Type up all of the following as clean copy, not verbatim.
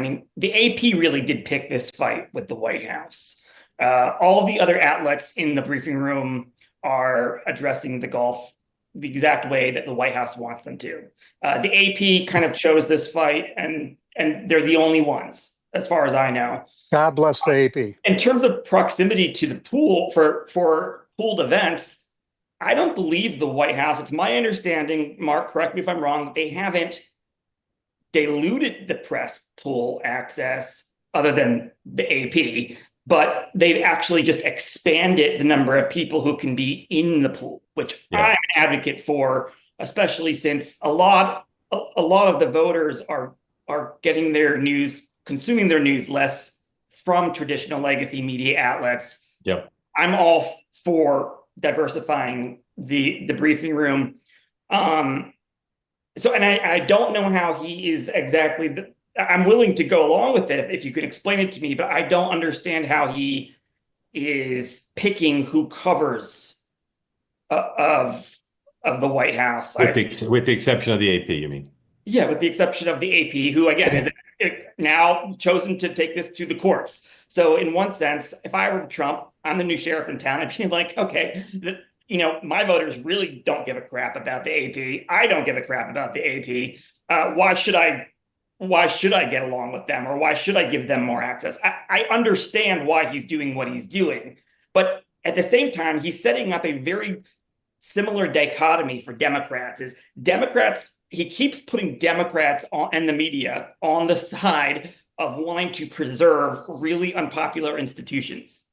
mean, the AP really did pick this fight with the White House. All the other outlets in the briefing room are addressing the Gulf the exact way that the White House wants them to. The AP kind of chose this fight, and they're the only ones, as far as I know. God bless the AP. In terms of proximity to the pool for pooled events, I don't believe the White House. It's my understanding, Mark, correct me if I'm wrong, they haven't diluted the press pool access other than the AP, but they've actually just expanded the number of people who can be in the pool, which I'm an advocate for, especially since a lot of the voters are getting their news, consuming their news less from traditional legacy media outlets. Yep. I'm all for diversifying the briefing room. So, and I don't know how he is exactly, I'm willing to go along with it if you could explain it to me, but I don't understand how he is picking who covers of the White House. With the exception of the AP, you mean? Yeah, with the exception of the AP, who again has now chosen to take this to the courts. So in one sense, if I were Trump, I'm the new sheriff in town, I'd be like, okay, my voters really don't give a crap about the AP. I don't give a crap about the AP. Why should I get along with them, or why should I give them more access? I understand why he's doing what he's doing, but at the same time, he's setting up a very similar dichotomy for Democrats. He keeps putting Democrats and the media on the side of wanting to preserve really unpopular institutions.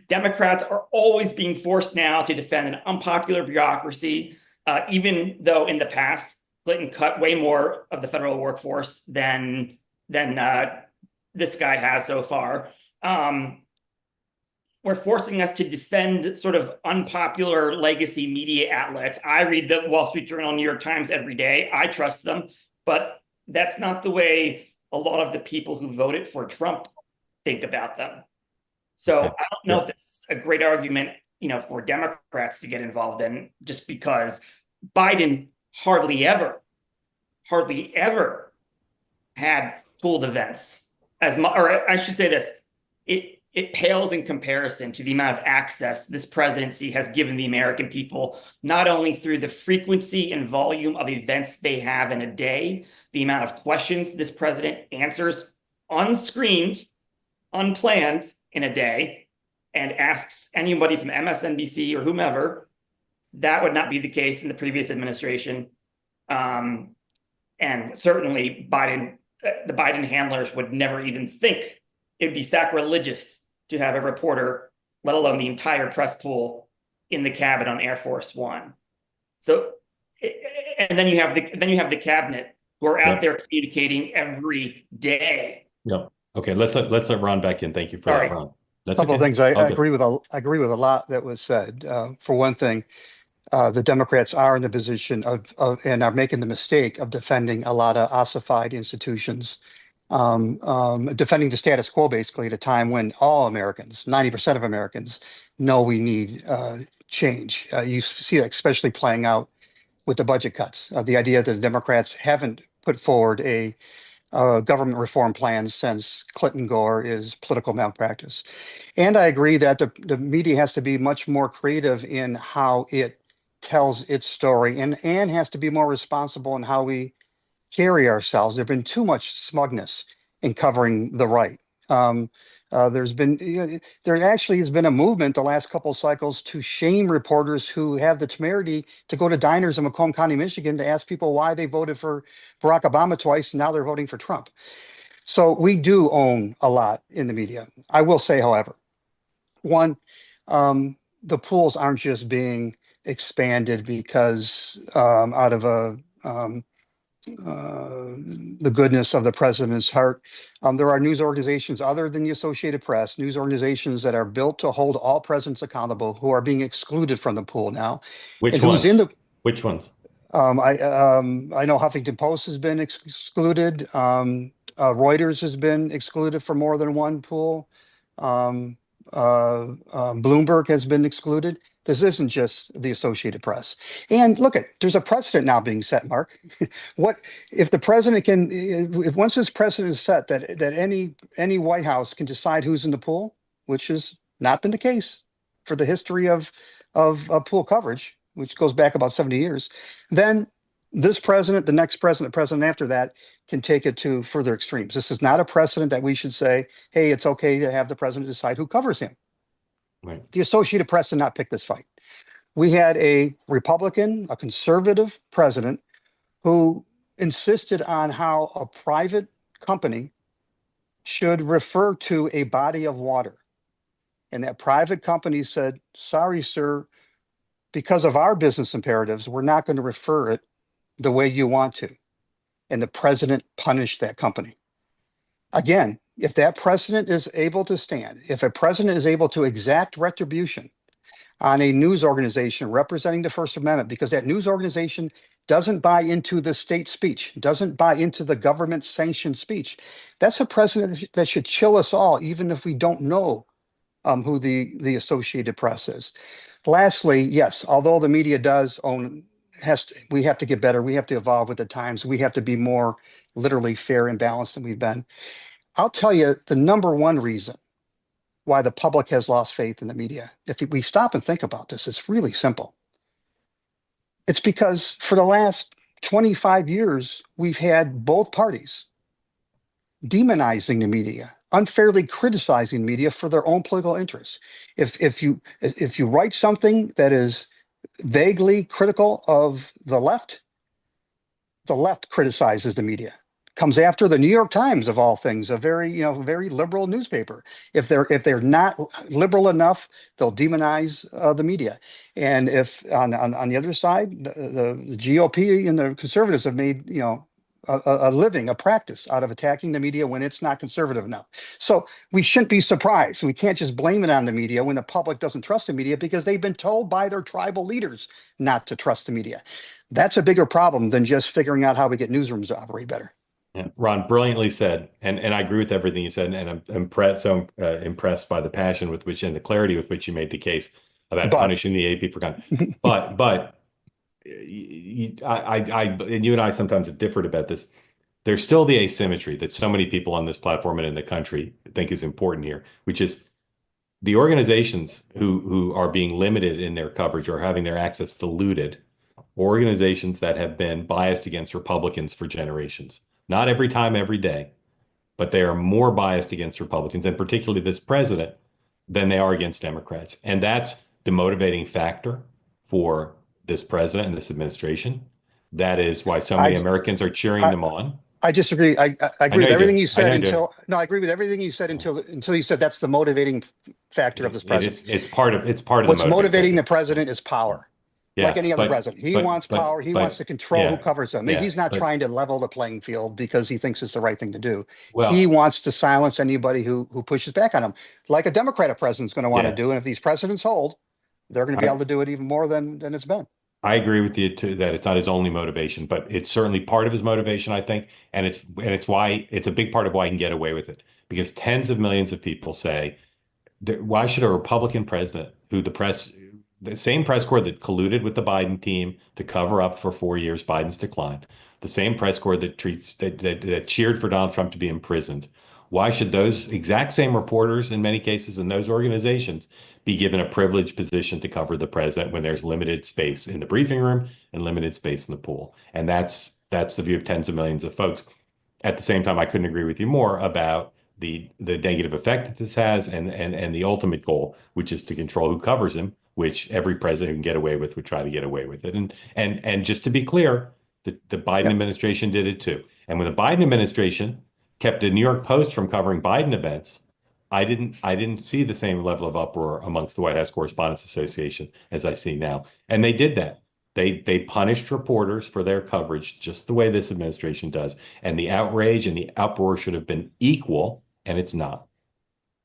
Democrats are always being forced now to defend an unpopular bureaucracy, even though in the past, Clinton cut way more of the federal workforce than this guy has so far. We're forcing us to defend sort of unpopular legacy media outlets. I read the Wall Street Journal, New York Times every day. I trust them, but that's not the way a lot of the people who voted for Trump think about them. So I don't know if that's a great argument, for Democrats to get involved in, just because Biden hardly ever had pooled events or I should say this, it pales in comparison to the amount of access this presidency has given the American people, not only through the frequency and volume of events they have in a day, the amount of questions this president answers unscreened, unplanned in a day, and asks anybody from MSNBC or whomever. That would not be the case in the previous administration. And certainly the Biden handlers would never even think it'd be sacrilegious to have a reporter, let alone the entire press pool, in the cabin on Air Force One. So, and then you have the cabinet who are out there communicating every day. Yep. Okay, let's let Ron back in. Thank you for that, Ron. That's a couple of things I agree with. I agree with a lot that was said. For one thing, the Democrats are in the position of and are making the mistake of defending a lot of ossified institutions, defending the status quo basically at a time when all Americans, 90% of Americans, know we need change. You see that especially playing out with the budget cuts. The idea that the Democrats haven't put forward a government reform plan since Clinton Gore is political malpractice. And I agree that the media has to be much more creative in how it tells its story and has to be more responsible in how we carry ourselves. There's been too much smugness in covering the right. There actually has been a movement the last couple of cycles to shame reporters who have the temerity to go to diners in Macomb County, Michigan, to ask people why they voted for Barack Obama twice, and now they're voting for Trump. So we do own a lot in the media. I will say, however, one, the pools aren't just being expanded because out of the goodness of the president's heart. There are news organizations other than the Associated Press, news organizations that are built to hold all presidents accountable, who are being excluded from the pool now. Which ones? Which ones? I know Huffington Post has been excluded. Reuters has been excluded for more than one pool. Bloomberg has been excluded. This isn't just the Associated Press. And look, there's a precedent now being set, Mark. What if the president can, if once this precedent is set that any White House can decide who's in the pool, which has not been the case for the history of pool coverage, which goes back about 70 years, then this president, the next president, the president after that can take it to further extremes. This is not a precedent that we should say, hey, it's okay to have the president decide who covers him. Right. The Associated Press did not pick this fight. We had a Republican, a conservative president who insisted on how a private company should refer to a body of water. And that private company said, sorry, sir, because of our business imperatives, we're not going to refer it the way you want to. And the president punished that company. Again, if that president is able to stand, if a president is able to exact retribution on a news organization representing the First Amendment, because that news organization doesn't buy into the state speech, doesn't buy into the government sanctioned speech, that's a president that should chill us all, even if we don't know who the Associated Press is. Lastly, yes, although the media does own, we have to get better. We have to evolve with the times. We have to be more literally fair and balanced than we've been. I'll tell you the number one reason why the public has lost faith in the media. If we stop and think about this, it's really simple. It's because for the last 25 years, we've had both parties demonizing the media, unfairly criticizing media for their own political interests. If you write something that is vaguely critical of the left criticizes the media. Comes after the New York Times, of all things, a very liberal newspaper. If they're not liberal enough, they'll demonize the media. And if on the other side, the GOP and the conservatives have made a living, a practice out of attacking the media when it's not conservative enough. So we shouldn't be surprised. We can't just blame it on the media when the public doesn't trust the media because they've been told by their tribal leaders not to trust the media. That's a bigger problem than just figuring out how we get newsrooms to operate better. Yeah, Ron, brilliantly said, and I agree with everything you said, and I'm impressed by the passion with which and the clarity with which you made the case about punishing the AP for gun. But you and I sometimes have differed about this. There's still the asymmetry that so many people on this platform and in the country think is important here, which is the organizations who are being limited in their coverage or having their access diluted, organizations that have been biased against Republicans for generations. Not every time, every day, but they are more biased against Republicans, and particularly this president, than they are against Democrats. And that's the motivating factor for this president and this administration. That is why so many Americans are cheering them on. I disagree. I agree with everything you said I agree with everything you said until you said that's the motivating factor of this president. It's part of what's motivating the president is power. Yeah, like any other president. He wants power. He wants to control who covers him. He's not trying to level the playing field because he thinks it's the right thing to do. Well, he wants to silence anybody who pushes back on him, like a Democratic president's going to want to do. And if these presidents hold, they're going to be able to do it even more than it's been. I agree with you too, that it's not his only motivation, but it's certainly part of his motivation, I think. And it's why it's a big part of why he can get away with it, because tens of millions of people say, why should a Republican president who the same press corps that colluded with the Biden team to cover up for 4 years Biden's decline, the same press corps that that cheered for Donald Trump to be imprisoned, why should those exact same reporters in many cases in those organizations be given a privileged position to cover the president when there's limited space in the briefing room and limited space in the pool? And that's the view of tens of millions of folks. At the same time, I couldn't agree with you more about the negative effect that this has and the ultimate goal, which is to control who covers him, which every president can get away with would try to get away with it. And just to be clear, the Biden administration did it too. And when the Biden administration kept the New York Post from covering Biden events, I didn't see the same level of uproar amongst the White House Correspondents Association as I see now. And they did that. They punished reporters for their coverage just the way this administration does. And the outrage and the uproar should have been equal, and it's not.